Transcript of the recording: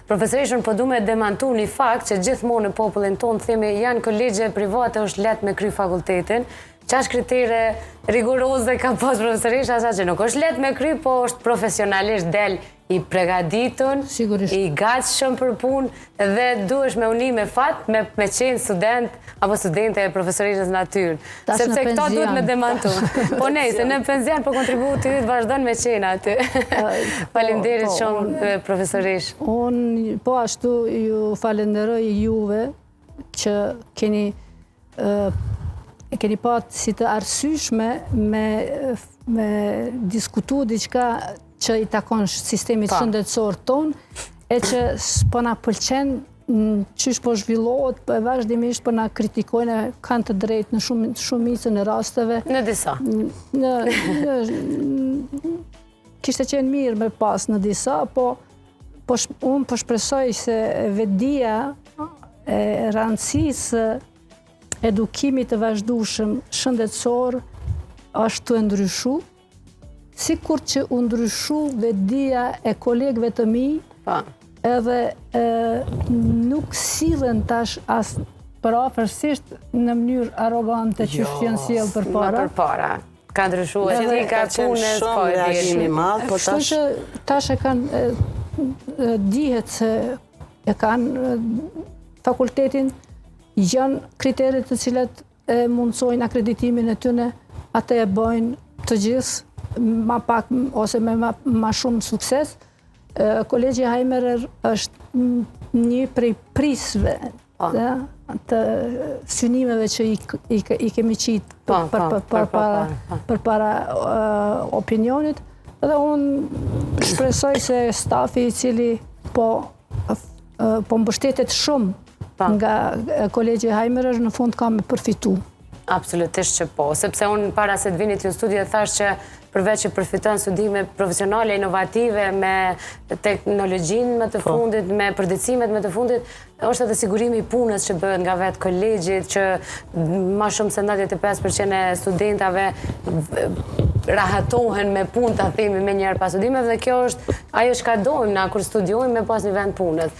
Profesorishën, po du me demantu një fakt që gjithmonë në popullin tonë themi janë kolegje private është letë me kry fakultetin. Qash kritere rigoroze ka pas profesorish, asa që nuk është letë me kry, po është profesionalisht del i pregaditun, i gatshëm për punë dhe duhesh me uni me fat me qenë student apo studente e profesorishës natyrë. Sepse këta duhet me demantu. Po nejse, në penzion po kontributi ytë vazhdon me qenë aty. Faleminderit shumë profesorish. Unë po ashtu ju falenderoj juve që keni patë si të arsyeshme me diskutu diçka që i takon sistemit shëndetësor ton, e që s'po na pëlqen qysh po zhvillohet, po e vazhdimisht po na kritikojnë, kanë të drejtë në shumicën e rasteve. Në disa. Kishte qenë mirë me pas në disa, po unë po shpresoj se vetdia e rëndësisë edukimit të vazhdueshëm shëndetësor është të ndryshu, sikur që u ndryshu vetdia e kolegëve të mi, edhe nuk sillen tash as përafërsisht në mënyrë arrogante që janë sjell përpara. Ka ndryshuar etika e punës, po e dini. Kështu që tash e kanë dihet se e kanë fakultetin, janë kriteret të cilat e mundsojnë akreditimin e tyre, atë e bëjnë të gjithë ma pak ose me ma shumë sukses. Kolegji Hajmerer është një prej prisve të synimeve që i kemi qitë për para opinionit, dhe unë shpresoj se stafi i cili po mbështetet shumë nga kolegji Hajmerer në fund ka me përfitu. Absolutisht që po, sepse unë para se të vinit në studio thash që përveç që përfiton studime profesionale, inovative, me teknologjinë më të fundit, me përdecimet më të fundit, është edhe sigurimi i punës që bëhet nga vetë kolegjit, që ma shumë se 95% e studentave rahatohen me punë, ta themi me njerë pas studimeve, dhe kjo është ajo që ka dojmë na kur studiojmë me pas një vend punës.